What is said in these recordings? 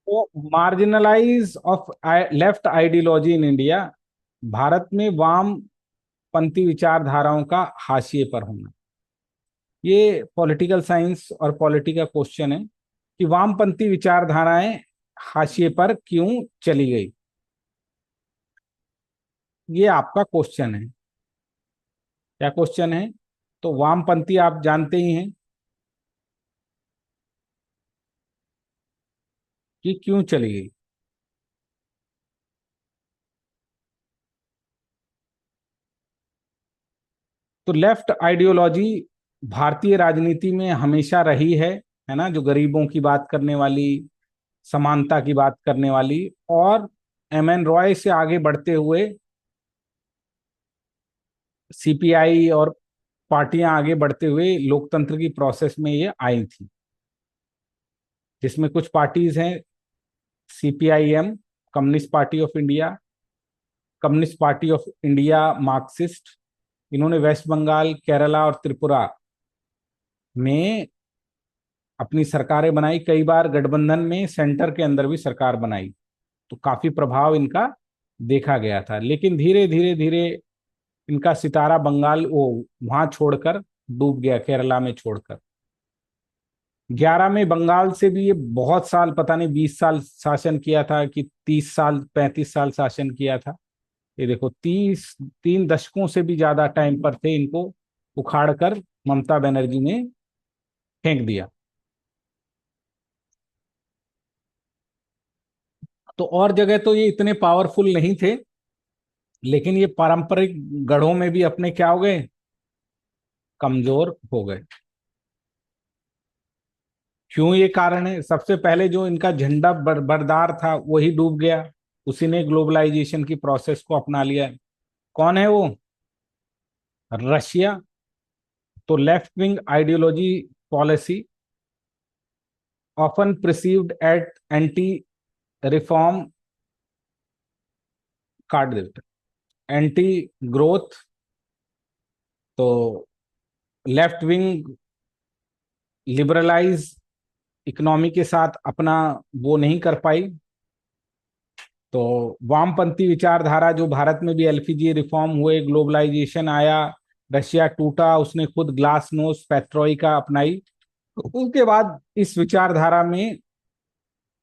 तो marginalise of left ideology in India, Bharat में वामपंथी विचारधाराओं का हाशिए पर होना। ये पॉलिटिकल साइंस और पॉलिटी का क्वेश्चन है कि वामपंथी विचारधाराएं हाशिए पर क्यों चली गई। ये आपका क्वेश्चन है। क्या क्वेश्चन है? तो वामपंथी आप जानते ही हैं कि क्यों चली गई। तो लेफ्ट आइडियोलॉजी भारतीय राजनीति में हमेशा रही है ना, जो गरीबों की बात करने वाली, समानता की बात करने वाली, और एम एन रॉय से आगे बढ़ते हुए सीपीआई और पार्टियां आगे बढ़ते हुए लोकतंत्र की प्रोसेस में ये आई थी, जिसमें कुछ पार्टीज हैं, CPIM, communist party of India, communist party of India Marxist. इन्होंने वेस्ट बंगाल, केरला और त्रिपुरा में अपनी सरकारें बनाई, कई बार गठबंधन में सेंटर के अंदर भी सरकार बनाई। तो काफी प्रभाव इनका देखा गया था, लेकिन धीरे धीरे धीरे इनका सितारा बंगाल वो वहां छोड़कर डूब गया, केरला में छोड़कर। 11 में बंगाल से भी ये बहुत साल, पता नहीं 20 साल शासन किया था कि 30 साल 35 साल शासन किया था। ये देखो, 3 दशकों से भी ज्यादा टाइम पर थे, इनको उखाड़ कर ममता बनर्जी ने फेंक दिया। तो और जगह तो ये इतने पावरफुल नहीं थे, लेकिन ये पारंपरिक गढ़ों में भी अपने क्या हो गए, कमजोर हो गए। क्यों? ये कारण है, सबसे पहले जो इनका झंडा बरदार था वही डूब गया, उसी ने ग्लोबलाइजेशन की प्रोसेस को अपना लिया। कौन है वो? रशिया। तो left wing ideology policy often perceived at anti reform, काट देते, एंटी ग्रोथ। तो लेफ्ट विंग लिबरलाइज इकोनॉमी के साथ अपना वो नहीं कर पाई। तो वामपंथी विचारधारा जो भारत में भी, एलपीजी रिफॉर्म हुए, ग्लोबलाइजेशन आया, रशिया टूटा, उसने खुद ग्लासनोस्ट पेट्रोइका अपनाई, उसके बाद इस विचारधारा में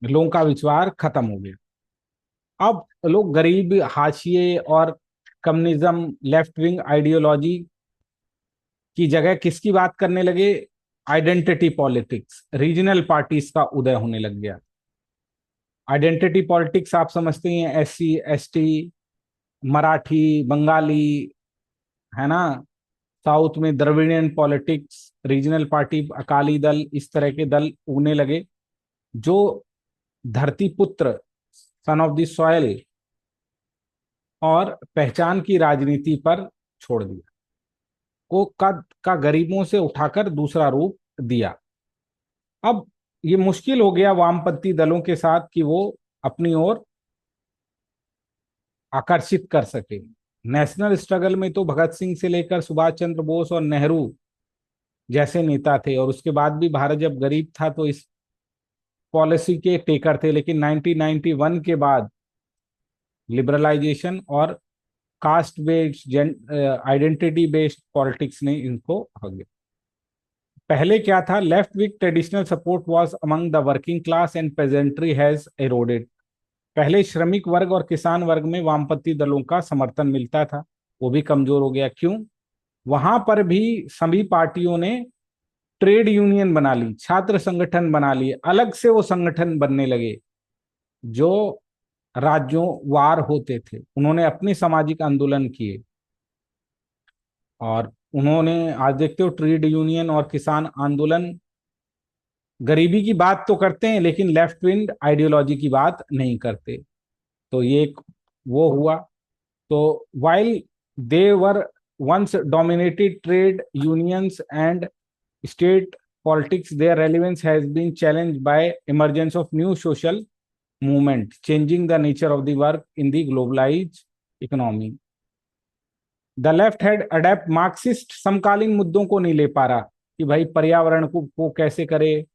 लोगों का विश्वास खत्म हो गया। अब लोग गरीब, हाशिए और कम्युनिज्म, लेफ्ट विंग आइडियोलॉजी की जगह किसकी बात करने लगे? आइडेंटिटी पॉलिटिक्स, रीजनल पार्टीज का उदय होने लग गया। आइडेंटिटी पॉलिटिक्स आप समझते हैं, एससी एसटी, मराठी, बंगाली, है ना, साउथ में Dravidian politics, regional party, Akali Dal, इस तरह के दल उगने लगे, जो धरती पुत्र, सन ऑफ द सॉयल और पहचान की राजनीति पर छोड़ दिया, का गरीबों से उठाकर दूसरा रूप दिया। अब ये मुश्किल हो गया वामपंथी दलों के साथ कि वो अपनी ओर आकर्षित कर सके। नेशनल स्ट्रगल में तो भगत सिंह से लेकर सुभाष चंद्र बोस और नेहरू जैसे नेता थे, और उसके बाद भी भारत जब गरीब था तो इस पॉलिसी के टेकर थे, लेकिन 1991 के बाद लिबरलाइजेशन और caste based, identity based politics ने इनको हग दिया। पहले क्या था? Left wing traditional support was among the working class and peasantry has eroded. पहले श्रमिक वर्ग और किसान वर्ग में वामपंथी दलों का समर्थन मिलता था, वो भी कमजोर हो गया। क्यों? वहां पर भी सभी पार्टियों ने ट्रेड यूनियन बना ली, छात्र संगठन बना लिए, अलग से वो संगठन बनने लगे जो राज्यों वार होते थे। उन्होंने अपने सामाजिक आंदोलन किए, और उन्होंने, आज देखते हो, ट्रेड यूनियन और किसान आंदोलन गरीबी की बात तो करते हैं, लेकिन लेफ्ट विंग आइडियोलॉजी की बात नहीं करते। तो ये एक वो हुआ। तो while they were once dominated trade unions and state politics, their relevance has been challenged by emergence of new social movement, changing the nature of the work in the globalized economy. The left had adapt Marxist समकालीन मुद्दों को नहीं ले पा रहा कि भाई पर्यावरण को कैसे करे,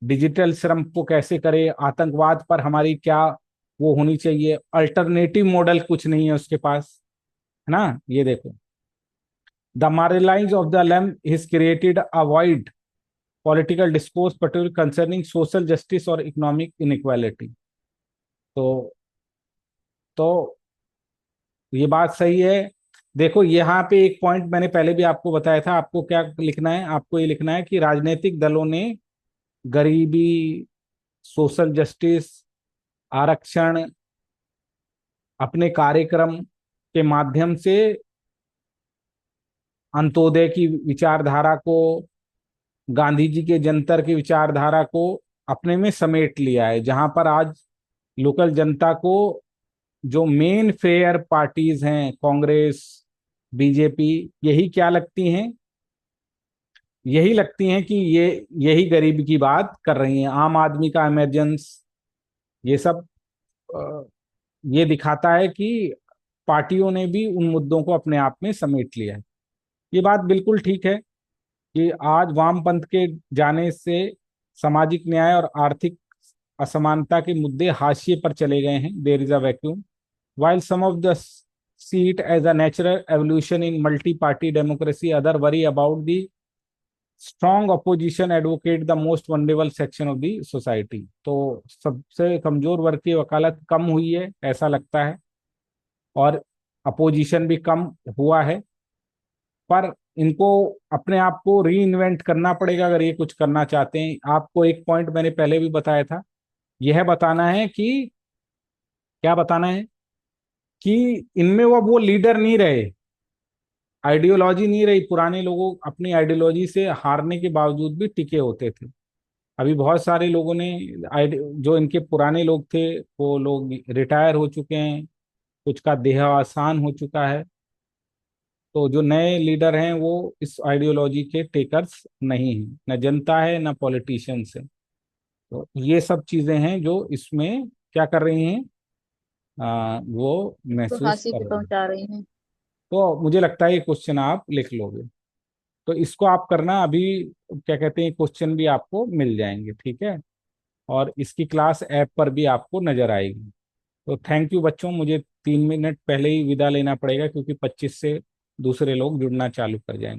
डिजिटल श्रम को कैसे करें, आतंकवाद पर हमारी क्या वो होनी चाहिए, अल्टरनेटिव मॉडल कुछ नहीं है उसके पास, है ना। ये देखो, the marginalise of the lame is created avoid political discourse particular concerning social justice और इकोनॉमिक इनइक्वालिटी। तो तो ये बात सही है। देखो यहाँ पे एक पॉइंट मैंने पहले भी आपको बताया था, आपको क्या लिखना है, आपको ये लिखना है कि राजनीतिक दलों ने गरीबी, सोशल जस्टिस, आरक्षण अपने कार्यक्रम के माध्यम से अंत्योदय की विचारधारा को, गांधी जी के जंतर की विचारधारा को अपने में समेट लिया है, जहां पर आज लोकल जनता को जो मेन फेयर पार्टीज हैं, कांग्रेस, बीजेपी, यही क्या लगती हैं, यही लगती हैं कि ये यही गरीबी की बात कर रही हैं। आम आदमी का इमरजेंस, ये सब अ, ये दिखाता है कि पार्टियों ने भी उन मुद्दों को अपने आप में समेट लिया है। ये बात बिल्कुल ठीक है कि आज वामपंथ के जाने से सामाजिक न्याय और आर्थिक असमानता के मुद्दे हाशिए पर चले गए हैं। There is a vacuum while some of the see it as a natural evolution in multi-party democracy, other worry about the strong opposition advocate the most vulnerable section of the society। तो सबसे कमजोर वर्ग की वकालत कम हुई है ऐसा लगता है, और अपोजिशन भी कम हुआ है। पर इनको अपने आप को री इन्वेंट करना पड़ेगा अगर ये कुछ करना चाहते हैं। आपको एक पॉइंट मैंने पहले भी बताया था, यह बताना है कि क्या बताना है कि इनमें वो लीडर नहीं रहे, आइडियोलॉजी नहीं रही। पुराने लोगों अपनी आइडियोलॉजी से हारने के बावजूद भी टिके होते थे। अभी बहुत सारे लोगों ने जो इनके पुराने लोग थे वो लोग रिटायर हो चुके हैं, कुछ का देहावसान हो चुका है। तो जो नए लीडर हैं वो इस आइडियोलॉजी के टेकर्स नहीं हैं, न जनता है न पॉलिटिशियंस है। तो ये सब चीजें हैं जो इसमें क्या कर रही हैं, वो तो महसूस फांसी कर पे रहे हैं। पहुंचा रही हैं। तो मुझे लगता है ये क्वेश्चन आप लिख लोगे, तो इसको आप करना अभी। क्या कहते हैं, क्वेश्चन भी आपको मिल जाएंगे, ठीक है, और इसकी क्लास ऐप पर भी आपको नजर आएगी। तो थैंक यू बच्चों, मुझे 3 मिनट पहले ही विदा लेना पड़ेगा क्योंकि 25 से दूसरे लोग जुड़ना चालू कर जाएंगे।